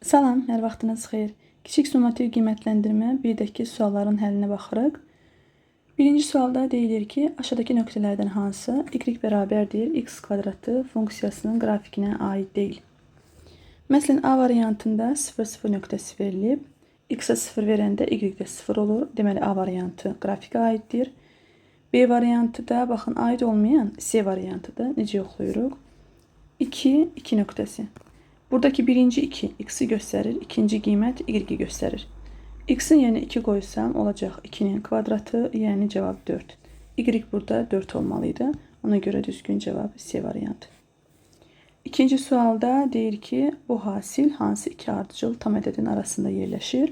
Salam, hər vaxtınız xeyir. Kiçik summativ qiymətləndirmə 1-dəki sualların həllinə baxırıq. Birinci sualda deyilir ki, aşağıdakı nöqtələrdən hansı y bərabərdir x kvadratı funksiyasının qrafikinə aid deyil. Məsələn, A variantında 0, 0 nöqtəsi verilib. X-ə 0 verəndə y də 0 olur. Deməli, A variantı qrafikə aiddir. B variantı da, baxın, aid olmayan C variantıdır. Necə yoxlayırıq? 2, 2 nöqtəsi. Buradakı birinci 2 x-i göstərir, ikinci qiymət y-i göstərir. X-in yəni 2 qoysam olacaq 2-nin kvadratı, yəni cavab 4. Y burada 4 olmalıydı. Ona görə düzgün cavab C variantı. İkinci sualda deyir ki, bu hasil hansı iki ardıcıl tam ədədin arasında yerləşir?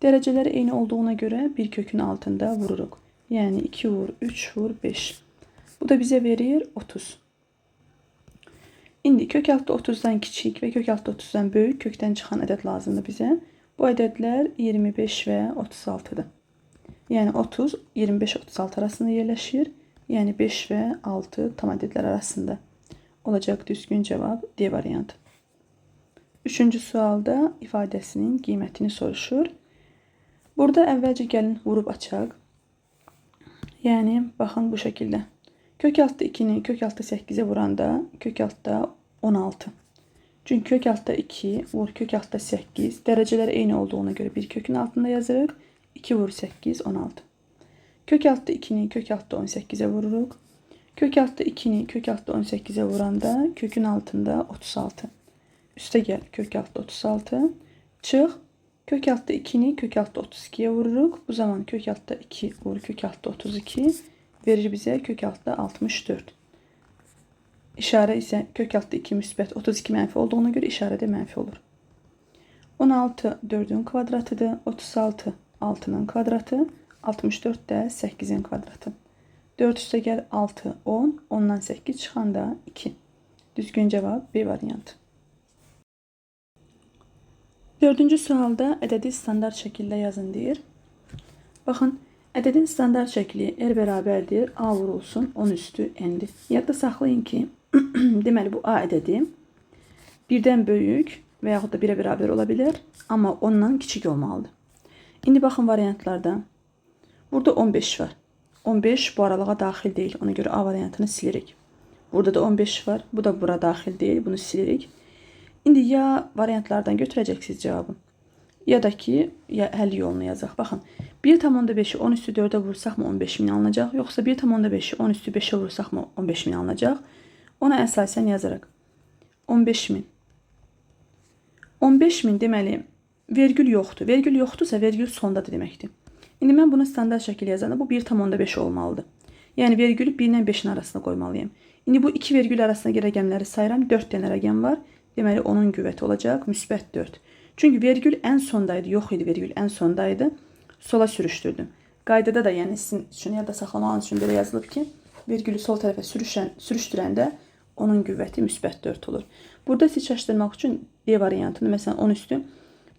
Dərəcələri eyni olduğuna görə bir kökün altında vururuq. Yəni 2 vur, 3 vur, 5. Bu da bizə verir 30. İndi kök altı 30-dan kiçik və kök altı 30-dan böyük kökdən çıxan ədəd lazımdır bizə. Bu ədədlər 25 və 36-dır. Yəni 30, 25, 36 arasında yerləşir. Yəni 5 və 6 tam ədədlər arasında. Olacaq düzgün cavab D variantı. Üçüncü sualda ifadəsinin qiymətini soruşur. Burada əvvəlcə gəlin vurub açaq. Yəni baxın bu şəkildə. Kök altı 2-ni kök altı 8-ə vuranda kök altda 16. Çünki kök altda 2 vur kök altda 8. Dərəcələri eyni olduğuna görə bir kökün altında yazırıq. 2 vur 8, 16. Kök altda 2-ni kök altda 18-ə vururuq. Kök altda 2-ni kök altda 18-ə vuranda kökün altında 36. Üstə gəl kök altda 36. Çıx. Kök altda 2-ni kök altda 32-yə vururuq. Bu zaman kök altda 2 vur kök altda 32 verir bizə kök altda 64. İşarə isə kök altda 2 müsbət 32 mənfi olduğuna görə işarə də mənfi olur. 16 4-ün kvadratıdır. 36 6-nın kvadratı. 64 də 8-in kvadratı. 4 üstə gəl 6 10. 10-dan 8 çıxanda 2. Düzgün cavab B variantı. Dördüncü sualda ədədi standart şəkildə yazın deyir. Baxın. Ədədin standart şəkli R bərabərdir. A vurulsun 10 üstü n-dir. Yadda saxlayın ki, deməli bu A ədədi birdən böyük və yaxud da 1-ə bərabər ola bilər. Amma 10-dan kiçik olmalıdır. İndi baxın variantlarda. Burada 15 var. 15 bu aralığa daxil deyil. Ona görə A variantını silirik. Burada da 15 var. Bu da bura daxil deyil. Bunu silirik. İndi ya variantlardan götürəcəksiniz cavabı. Ya da ki, həll yolunu yazaq. Baxın, 1,5-i 10 üstü 4-ə vursaq mı 15.000 alınacaq? Yoxsa 1,5-i 10 üstü 5-ə vursaq mı 15.000 alınacaq? Ona əsasən yazarıq. 15.000. 15.000 deməli, vergül yoxdur. Vergül yoxdursa, vergül sondadır deməkdir. İndi mən bunu standart şəkil yazanda bu 1,5 olmalıdır. Yəni, vergülü 1 ilə 5-in arasında qoymalıyım. İndi bu 2 vergül arasında rəqəmləri sayıram. 4 dənə rəqəm var. Deməli, onun qüvvəti olacaq. Müsbət 4. Çünki vergül ən sondaydı. Yox idi vergül ən sondaydı. Sola sürüşdürdüm. Qaydada da yəni sizin üçün ya da saxlamağınız üçün belə yazılıb ki, vergülü sol tərəfə sürüşdürəndə onun qüvvəti müsbət 4 olur. Burada siz çaşdırmaq üçün D variantını, məsələn 10 üstü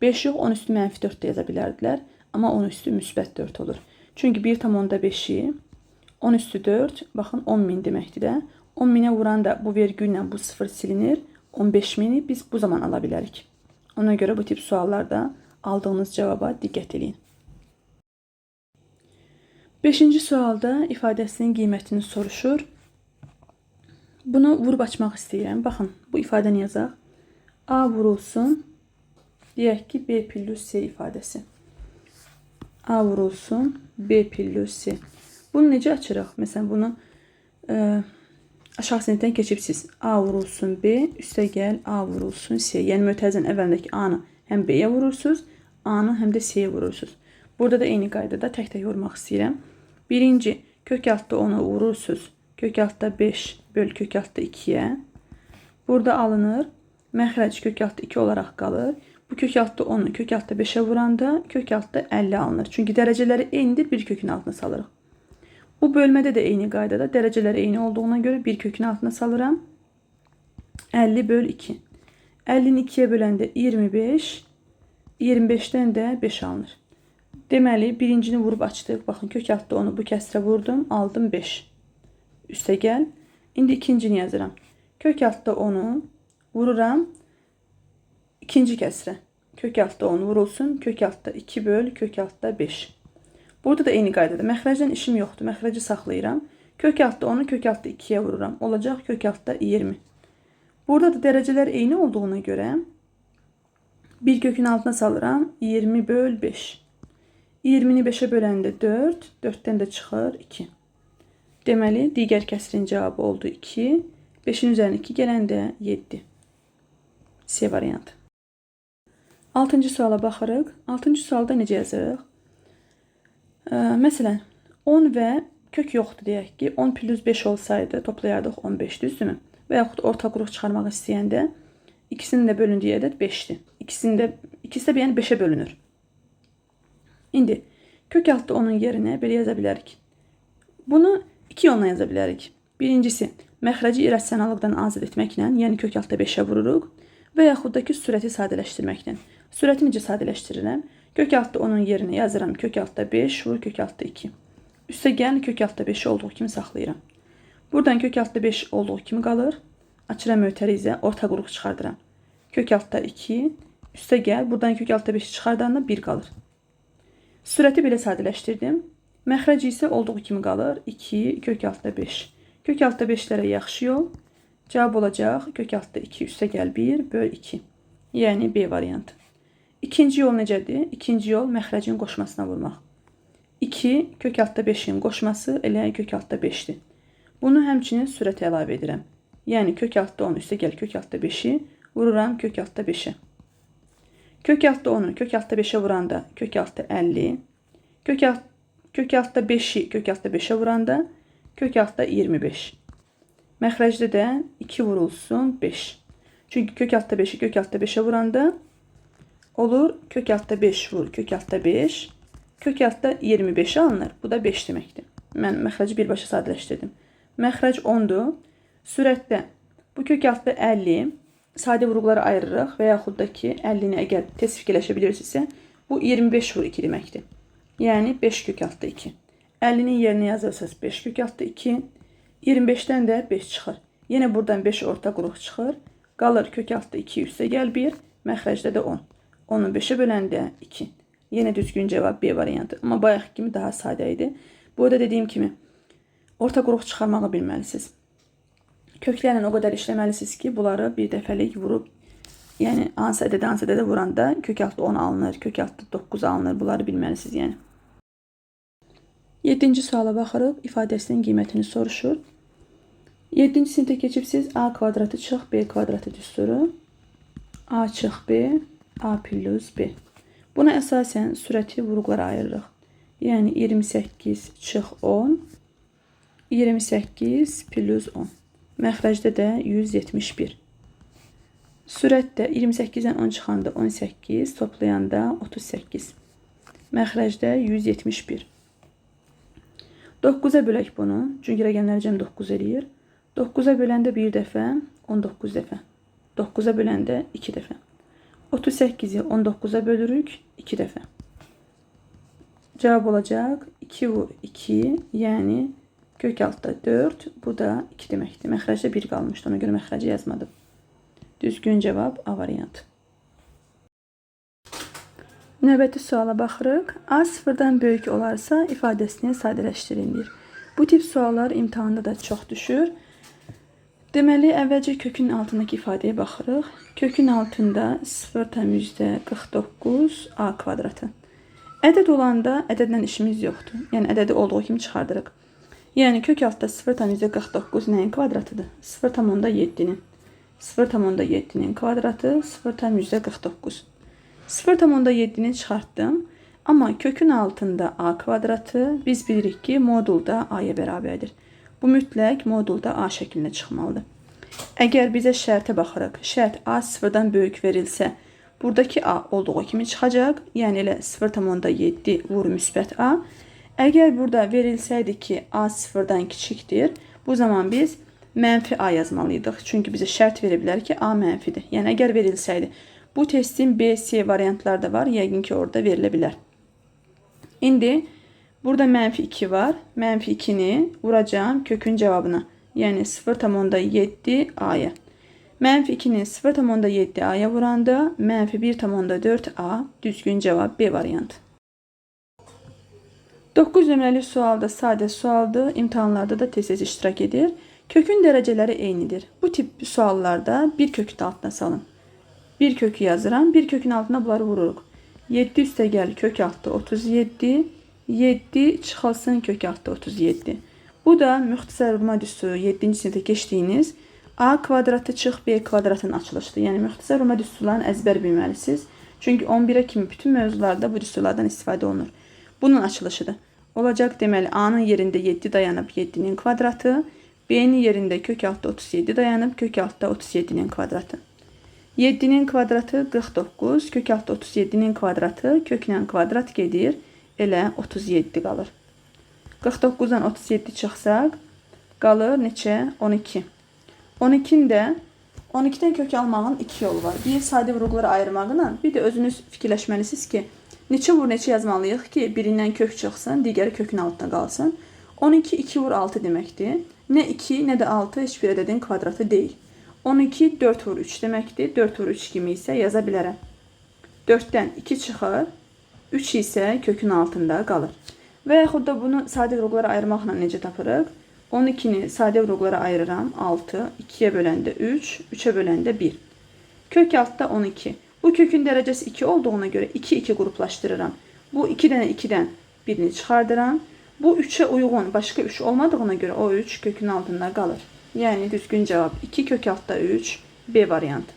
5 yox, 10 üstü mənfi 4 də yaza bilərdilər. Amma 10 üstü müsbət 4 olur. Çünki 1,5-i 10 üstü 4, baxın 10.000 deməkdir də. 10.000-ə vuranda bu vergüllə bu 0 silinir. 15.000-i biz bu zaman ala bilərik. Ona görə bu tip suallarda aldığınız cavaba diqqət edin. 5-ci sualda ifadəsinin qiymətini soruşur. Bunu vurub açmaq istəyirəm. Baxın, bu ifadəni yazaq. A vurulsun, deyək ki, B plus C ifadəsi. A vurulsun, B plus C. Bunu necə açırıq? Məsələn, bunu aşağı sinifdən keçibsiz. A vurulsun B, üstə gəl A vurulsun C. Yəni, mötərizənin əvvəlindəki A-nı həm B-yə vurursunuz, A-nı həm də C-yə vurursunuz. Burada da eyni qaydada tək-tək vurmaq istəyirəm. Birinci, kök altda 10-u vurursunuz. Kök altda 5 böl kök altda 2-yə. Burada alınır. Məxrəc kök altda 2 olaraq qalır. Bu kök altda 10-u kök altda 5-ə vuranda kök altda 50 alınır. Çünki dərəcələri eynidir, bir kökün altına salırıq. Bu bölmədə də eyni qaydada dərəcələri eyni olduğuna görə bir kökün altına salıram. 50 böl 2. 50-ni 2-yə böləndə 25. 25-dən də 5 alınır. Deməli, birincini vurub açdıq. Baxın, kök altda 10-u bu kəsrə vurdum. Aldım 5. Üstə gəl. İndi ikincini yazıram. Kök altda 10-u vururam. İkinci kəsrə. kök altı 10 vurulsun. Kök altı 2 böl kök altı 5. Burada da eyni qaydada. Məxrəcdən işim yoxdur. Məxrəci saxlayıram. Kök altı 10'u kök altı 2'ye vururam. Olacaq kök altı 20. Burada da dərəcələr eyni olduğuna görə bir kökün altına salıram. 20 böl 5. 20'ni 5'e böləndə 4. 4'dən də çıxır 2. Deməli, digər kəsrin cavabı oldu 2. 5'in üzərinə 2 gələndə 7. C variantı. 6-cı suala baxırıq. 6-cı sualda necə yazırıq? Məsələn, 10 və kök yoxdur deyək ki, 10 plus 5 olsaydı toplayardıq 15, düzdürmü? Və yaxud orta qrup çıxarmaq istəyəndə ikisinin də bölündüyü ədəd 5'dir. İkisi də yəni 5'e bölünür. İndi kök altı 10'un yerinə belə yaza bilərik. Bunu 2 yolla yaza bilərik. Birincisi, məxrəci irrasionallıqdan azad etməklə, yəni kök altı 5'e vururuq və yaxud da ki, sürəti sadələşdirməklə. Sürəti necə sadələşdirirəm? Kök altı 10'un yerinə yazıram kök altı 5 vur kök altı 2. Üstə gəl kök altı 5 olduğu kimi saxlayıram. Buradan kök altı 5 olduğu kimi qalır. Açıram mötərizə, orta qrup çıxardıram. Kök altı 2, üstə gəl, buradan kök altı 5'i çıxardanda 1 qalır. Sürəti belə sadələşdirdim. Məxrəci isə olduğu kimi qalır. 2 kök altı 5. Kök altı 5'lərə yaxşı yol. Cavab olacaq kök altı 2 üstə gəl 1 böl 2. Yəni B variantı. İkinci yol necədir? İkinci yol məxrəcin qoşmasına vurmaq. 2 kök altı 5'in qoşması elə kök altı 5'dir. Bunu həmçinin sürətə əlavə edirəm. Yəni kök altı 10 üstə gəl kök altı 5'i vururam kök altı 5'e. Kök altı 10'u kök altı 5'e vuranda kök altı 50. Kök altı 5'i kök altı 5'e vuranda kök altı 25. Məxrəcdə də 2 vurulsun 5. Çünki kök altı 5'i kök altı 5'e vuranda olur kök altı 5 vur kök altı 5. Kök altı 25 alınır. Bu da 5 deməkdir. Mən məxrəci birbaşa sadələşdirdim. Məxrəc 10'dur. Sürətdə bu kök altı 50. Sadə vurğuları ayırırıq və yaxud da ki 50'ni əgər tez fikirləşə bilirsinizsə bu 25 vur 2 deməkdir. Yəni 5 kök altı 2. 50'nin yerinə yazırsanız 5 kök altı 2. 25'dən də 5 çıxır. Yenə buradan 5 orta qrup çıxır. Qalır kök altı 2 üstə gəl 1. Məxrəcdə də 10. 10'u 5'e böləndə 2. Yenə düzgün cevap B variantı. Amma bayaq kimi daha sadə idi. Burada dediyim kimi orta qrup çıxarmağı bilməlisiniz. Köklərlə o qədər işləməlisiniz ki, bunları bir dəfəlik vurub, yəni hansı ədədə vuranda kök altı 10 alınır, kök altı 9 alınır. Bunları bilməlisiniz yəni. 7-ci suala baxırıq. İfadəsinin qiymətini soruşur. 7-ci sinifdə keçibsiz A kvadratı çıx B kvadratı düsturu. A çıx B, A plus B. Buna əsasən sürəti vurğulara ayırırıq. Yəni 28 çıx 10, 28 plus 10. Məxrəcdə də 171. Sürətdə 28-dən 10 çıxanda 18, toplayanda 38. Məxrəcdə 171. 9'a bölək bunu. Çünki rəqəmlər cəm 9 eləyir. 9'a böləndə 1 dəfə, 19 dəfə. 9'a böləndə 2 dəfə. 38'i 19'a bölürük 2 dəfə. Cavab olacaq 2 vur 2, yəni kök altı 4, bu da 2 deməkdir. Məxrəcdə 1 qalmışdı, ona görə məxrəci yazmadım. Düzgün cavab A variantı. Növbəti suala baxırıq. A sıfırdan böyük olarsa ifadəsini sadələşdirilir. Bu tip suallar imtahanda da çox düşür. Deməli, əvvəlcə kökün altındakı ifadəyə baxırıq. Kökün altında 0,49 A kvadratı. Ədəd olanda ədədlə işimiz yoxdur. Yəni ədədi olduğu kimi çıxardırıq. Yəni kök altda 0,49 nəyin kvadratıdır? 0,7'nin. 0,7'nin kvadratı 0,49. 0,7'ni çıxartdım. Amma kökün altında A kvadratı biz bilirik ki modulda A'ya bərabərdir. Bu mütləq modulda A şəklində çıxmalıdır. Əgər bizə şərtə baxırıq, şərt A sıfırdan böyük verilsə, buradakı A olduğu kimi çıxacaq. Yəni elə 0,7 vur müsbət A. Əgər burada verilsəydi ki A sıfırdan kiçikdir, bu zaman biz mənfi A yazmalıydıq. Çünki bizə şərt verə bilər ki A mənfidir. Yəni əgər verilsəydi. Bu testin B, C variantları da var. Yəqin ki orada verilə bilər. İndi burada mənfi 2 var. Mənfi 2'ni vuracağım kökün cavabına. Yəni 0,7 A'ya. Mənfi 2-ni 0,7a'ya vuranda mənfi 1,4a düzgün cevap B variantı. 9 nömrəli sualda sadə sualdır. İmtahanlarda da tez-tez iştirak edir. Kökün dərəcələri eynidir. Bu tip suallarda bir kökü altına salın. Bir kökü yazıram. Bir kökün altına bunları vururuq. 7 üstəgəl kök altı 37. 7 çıxılsın kök altı 37. Bu da müxtəsər vurma düsturu 7-ci sinifdə keçdiyiniz A kvadratı çıx B kvadratın açılışıdır. Yəni müxtəsər vurma düsturlarını əzbər bilməlisiniz. Çünki 11-ə kimi bütün mövzularda bu düsturlardan istifadə olunur. Bunun açılışıdır. Olacaq deməli A'nın yerində 7 dayanıb 7-nin kvadratı, B'nin yerində kök altı 37 dayanıb kök altı 37-nin kvadratı. 7-nin kvadratı 49, kök altı 37-nin kvadratı köklə kvadrat gedir, elə 37 qalır. 49-dan 37 çıxsaq qalır neçə? 12. 12-dən kök almağın 2 yolu var. Bir sadə vurğuları ayırmaqla, bir də özünüz fikirləşməlisiniz ki, neçə vur neçə yazmalıyıq ki, birindən kök çıxsın, digəri kökün altında qalsın. 12 2 vur 6 deməkdir. Nə 2, nə də 6 heç bir ədədin kvadratı deyil. 12 4 vur 3 deməkdir. 4 vur 3 kimi isə yaza bilərəm. 4-dən 2 çıxır, 3 isə kökün altında qalır. Və yaxud da bunu sadə vurğulara ayırmaqla necə tapırıq? 12-ni sadə vurğulara ayırıram. 6, 2-yə böləndə 3, 3-ə böləndə 1. Kök altda 12. Bu kökün dərəcəsi 2 olduğuna görə 2, 2 qruplaşdırıram. Bu 2 dənə 2-dən birini çıxardıram. Bu 3'e uyğun başqa 3 olmadığına görə o 3 kökün altında qalır. Yəni düzgün cavab 2 kök altda 3 B variantı.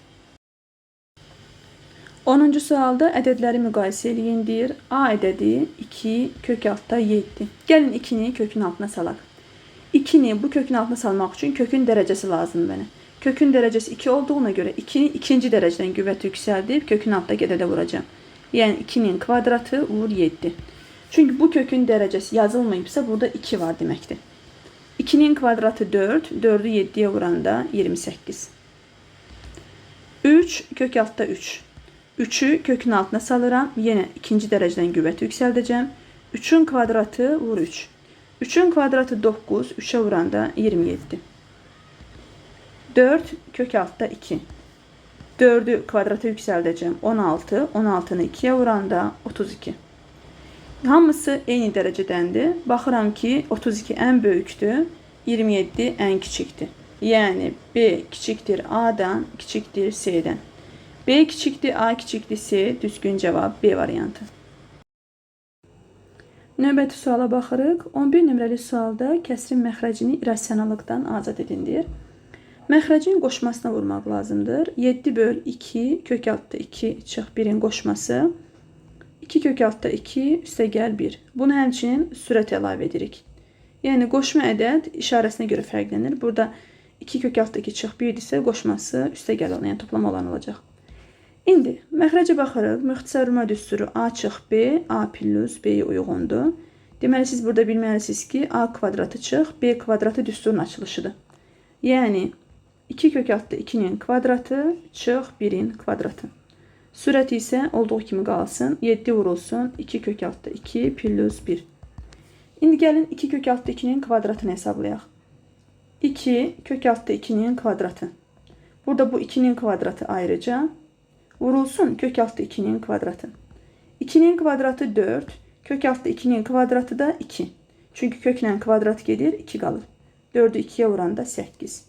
10-cu sualda ədədləri müqayisə eləyin deyir. A ədədi 2 kök altda 7. Gəlin 2-ni kökün altına salaq. 2-ni bu kökün altına salmaq üçün kökün dərəcəsi lazımdır mənə. Kökün dərəcəsi 2 olduğuna görə 2-ni ikinci dərəcədən qüvvəti yüksəldib kökün altda gedədə vuracağım. Yəni 2-nin kvadratı vur 7. Çünki bu kökün dərəcəsi yazılmayıbsa burada 2 var deməkdir. 2-nin kvadratı 4, 4'ü 7'ye vuranda 28. 3 kök altda 3. 3'ü kökün altına salıram. Yenə ikinci dərəcədən qüvvəti yüksəldəcəm. 3'ün kvadratı vur 3. 3'ün kvadratı 9, 3'e vuranda 27. 4 kök altda 2. 4'ü kvadratı yüksəldəcəm. 16, 16'nı 2'ye vuranda 32. Hamısı eyni dərəcədəndir. Baxıram ki 32 ən böyükdür, 27 ən kiçikdir. Yəni B kiçikdir A'dan, kiçikdir C'dən. B kiçikdir A kiçikdir C, düzgün cavab B variantı. Növbəti suala baxırıq. 11 nömrəli sualda kəsrin məxrəcini irrasionallıqdan azad edindir. Məxrəcin qoşmasına vurmaq lazımdır. 7 böl 2 kök altda 2 çıx 1'in qoşması. 2 kök altda 2 üstəgəl 1. Bunu həmçinin sürət əlavə edirik. Yəni qoşma ədəd işarəsinə görə fərqlənir. Burada 2 kök altda 2 çıx 1 isə qoşması üstəgəl olan, yəni toplam olan olacaq. İndi məxrəcə baxırıq. Müxtəsər vurma düsturu A çıx B, A plus B-yə uyğundur. Deməli siz burada bilməlisiniz ki A kvadratı çıx B kvadratı düsturun açılışıdır. Yəni 2 kök altda 2'nin kvadratı çıx 1'in kvadratı. Sürəti isə olduğu kimi qalsın. 7 vurulsun. 2 kök altda 2 plus 1. İndi gəlin 2 kök altda 2'nin kvadratını hesablayaq. 2 kök altda 2'nin kvadratı. Burada bu 2'nin kvadratı ayrıca vurulsun kök altda 2'nin kvadratı. 2'nin kvadratı 4. Kök altda 2'nin kvadratı da 2. Çünki köklə kvadrat gedir 2 qalır. 4'ü 2'ye vuranda 8.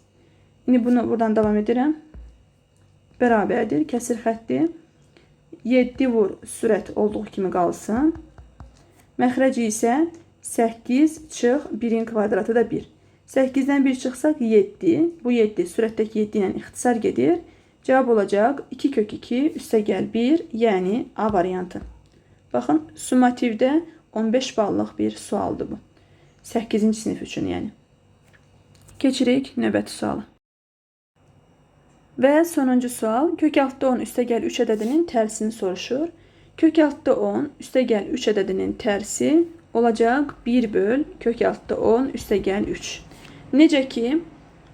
İndi bunu buradan devam edirəm. Bərabərdir. Kəsir xətti. 7 vur sürət olduğu kimi qalsın. Məxrəci isə 8 çıx 1'in kvadratı da 1. 8'dən 1 çıxsaq 7. Bu 7 sürətdəki 7 ilə ixtisar gedir. Cavab olacaq 2 kök 2 üstəgəl 1, yəni A variantı. Baxın, summativdə 15 ballıq bir sualdır bu. 8-ci sinif üçün yəni. Keçirik növbəti suala. Və sonuncu sual, kök altda 10 üstəgəl 3 ədədinin tərsini soruşur. Kök altda 10 üstəgəl 3 ədədinin tərsi olacaq 1 böl kök altda 10 üstəgəl 3. Necə ki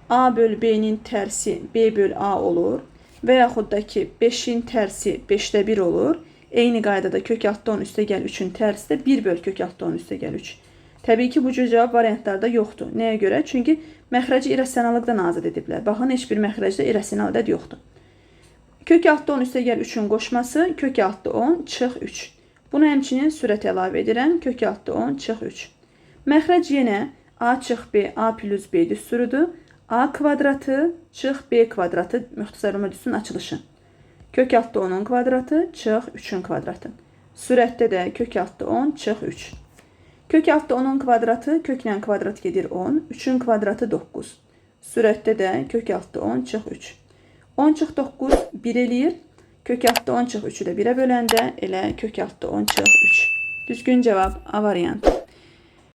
A böl B'nin tərsi B böl A olur və yaxud da ki 5'in tərsi 5'də 1 olur. Eyni qaydada kök altda 10 üstəgəl 3'ün tərsi də 1 böl kök altda 10 üstəgəl 3. Təbii ki bu cür cavab variantlarda yoxdur. Nəyə görə? Çünki Məxrəci irrasionallıqdan azad ediblər. Baxın, heç bir məxrəcdə irrasional ədəd yoxdur. Kök altı 10 üstəgəl 3-ün qoşması kök altı 10 çıx 3. Bunu həmçinin sürət əlavə edirəm. Kök altı 10 çıx 3. Məxrəc yenə a çıx b, a plus b düsturudur. A kvadratı çıx b kvadratı müxtəsar düsturun açılışı. Kök altı 10'un kvadratı çıx 3'ün kvadratı. Sürətdə də kök altı 10 çıx 3. Kök altı 10'un kvadratı köklə kvadrat gedir 10. 3'ün kvadratı 9. Sürətdə də kök altı 10 çıx 3. 10 çıx 9 1 eləyir. Kök altı 10 çıx 3'ü də 1'ə böləndə elə kök altı 10 çıx 3. Düzgün cavab A variantı.